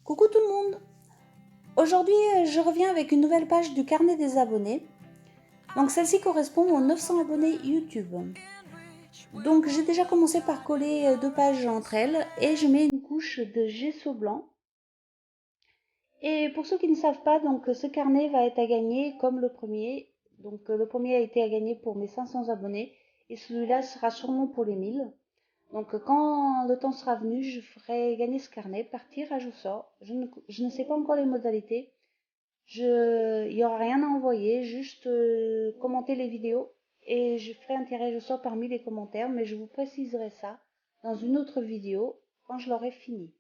Coucou tout le monde! Aujourd'hui, je reviens avec une nouvelle page du carnet des abonnés. Donc celle-ci correspond aux 900 abonnés YouTube. Donc j'ai déjà commencé par coller deux pages entre elles et je mets une couche de gesso blanc. Et pour ceux qui ne savent pas, donc ce carnet va être à gagner comme le premier. Donc le premier a été à gagner pour mes 500 abonnés et celui-là sera sûrement pour les 1000. Donc quand le temps sera venu, je ferai gagner ce carnet par tirage au sort. Je ne sais pas encore les modalités. Il y aura rien à envoyer, juste commenter les vidéos et je ferai un tirage au sort parmi les commentaires, mais je vous préciserai ça dans une autre vidéo quand je l'aurai fini.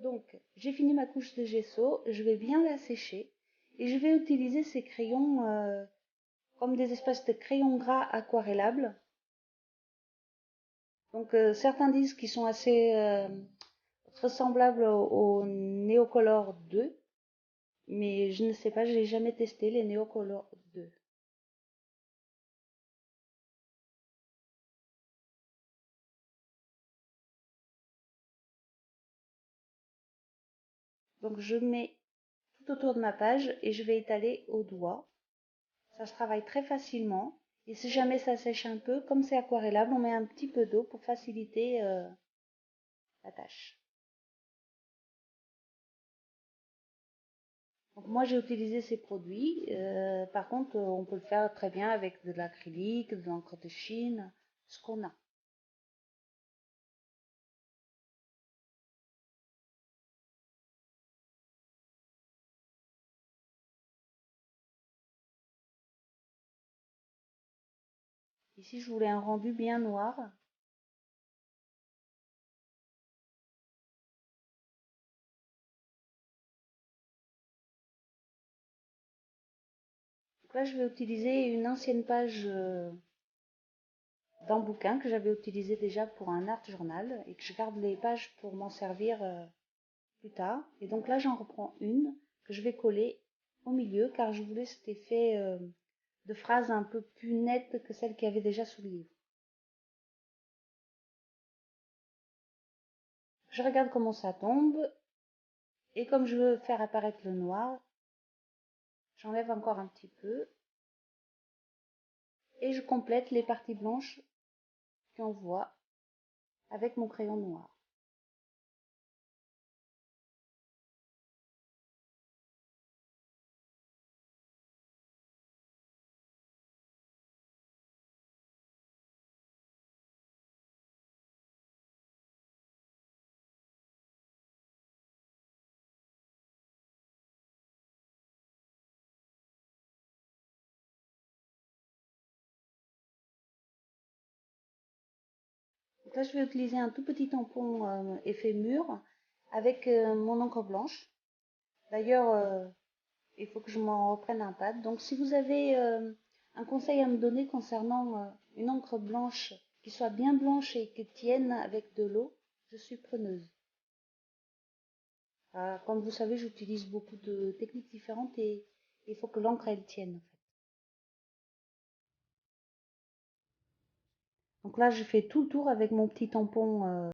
Donc, j'ai fini ma couche de gesso, je vais bien la sécher et je vais utiliser ces crayons comme des espèces de crayons gras aquarellables. Donc, certains disent qu'ils sont assez ressemblables au Neocolor 2, mais je ne sais pas, je n'ai jamais testé les Neocolor 2. Donc je mets tout autour de ma page et je vais étaler au doigt. Ça se travaille très facilement. Et si jamais ça sèche un peu, comme c'est aquarellable, on met un petit peu d'eau pour faciliter la tâche. Donc moi j'ai utilisé ces produits. Par contre, on peut le faire très bien avec de l'acrylique, de l'encre de Chine, ce qu'on a. Ici je voulais un rendu bien noir. Donc là je vais utiliser une ancienne page d'un bouquin que j'avais utilisé déjà pour un art journal et que je garde les pages pour m'en servir plus tard. Et donc là, j'en reprends une que je vais coller au milieu car je voulais cet effet de phrase un peu plus nette que celle qu'il y avait déjà sous le livre. Je regarde comment ça tombe et comme je veux faire apparaître le noir, j'enlève encore un petit peu et je complète les parties blanches qu'on voit avec mon crayon noir. Donc là, je vais utiliser un tout petit tampon effet mur avec mon encre blanche. D'ailleurs, il faut que je m'en reprenne un pad. Donc si vous avez un conseil à me donner concernant une encre blanche qui soit bien blanche et qui tienne avec de l'eau, je suis preneuse. Comme vous savez, j'utilise beaucoup de techniques différentes et il faut que l'encre elle tienne en fait. Donc là, je fais tout le tour avec mon petit tampon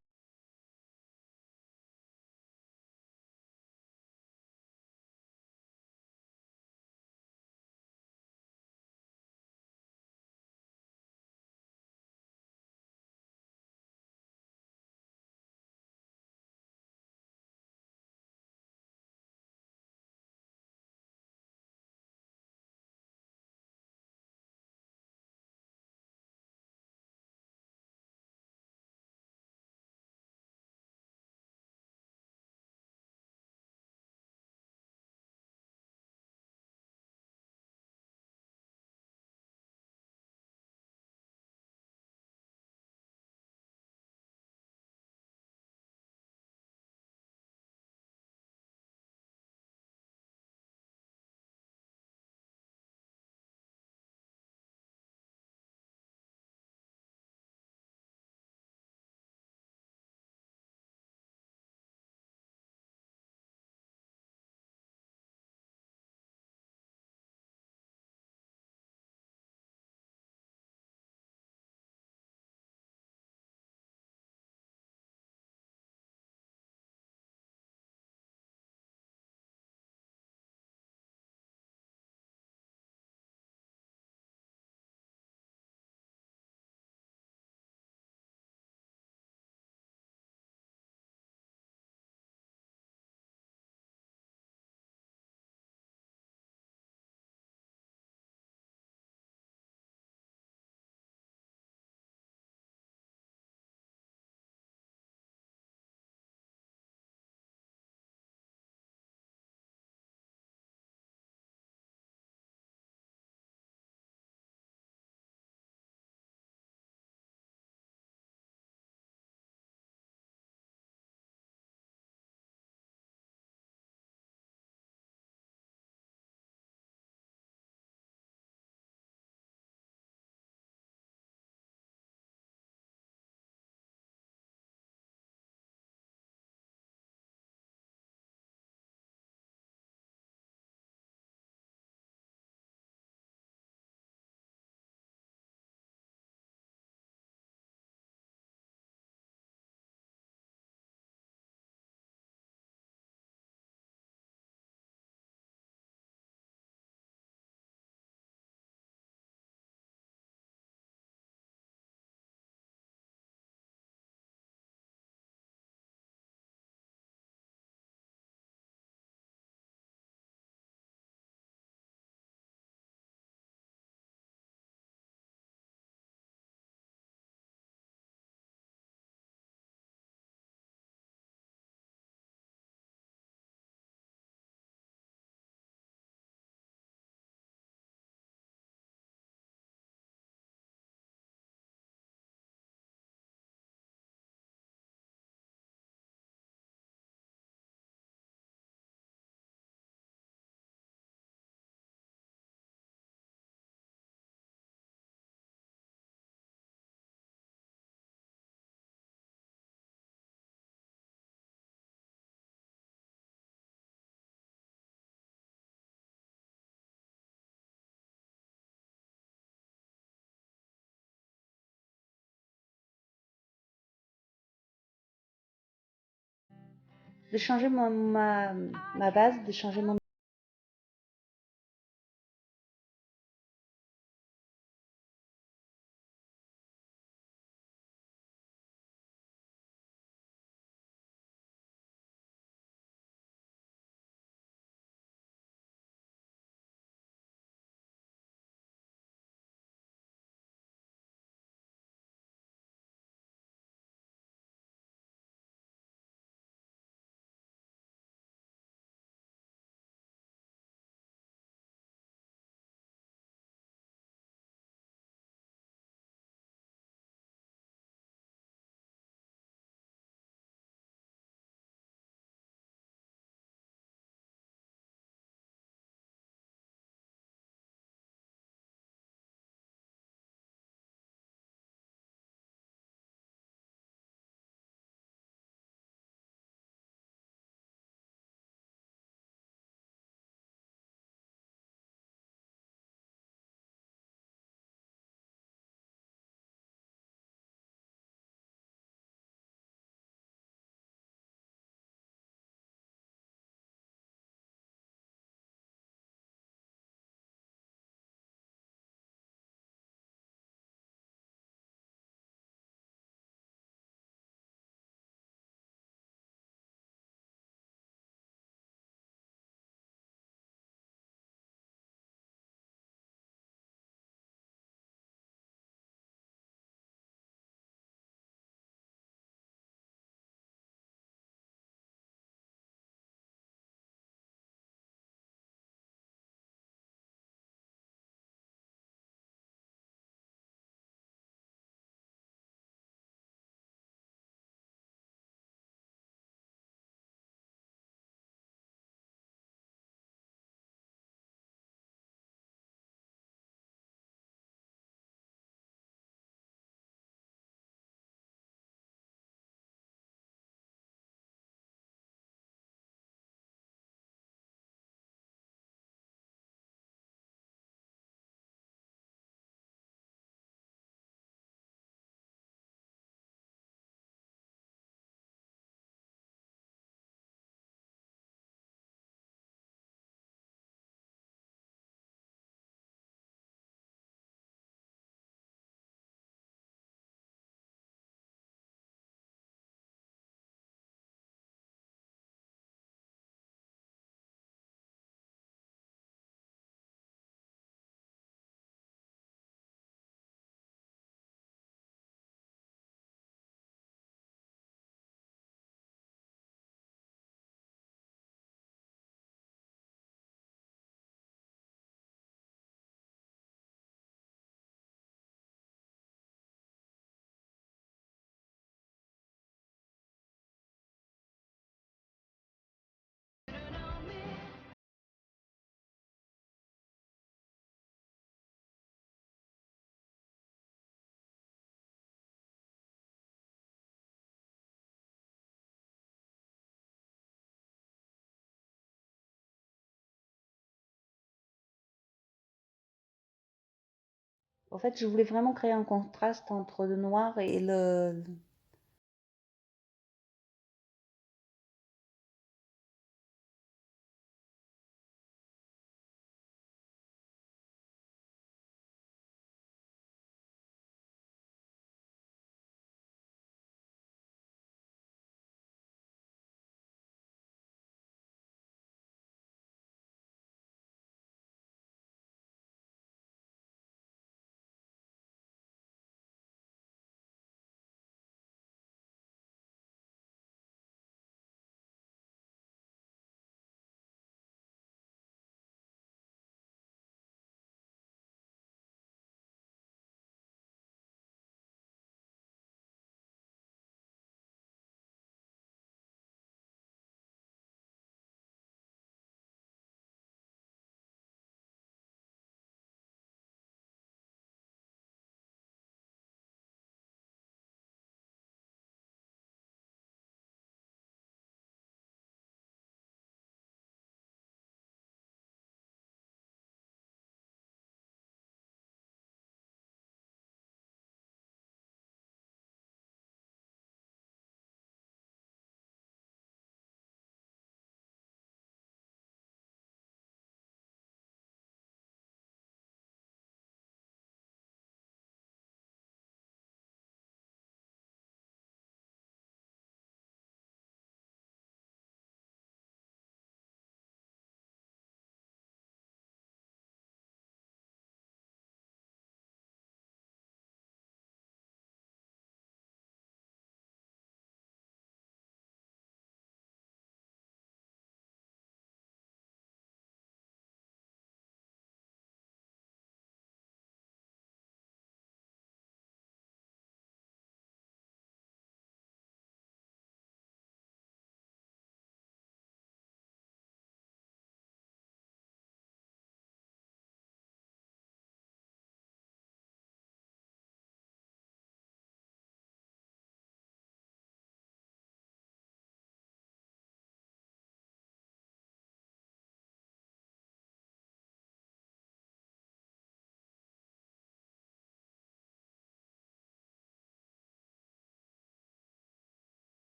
de changer ma base, de changer mon... En fait, je voulais vraiment créer un contraste entre le noir et le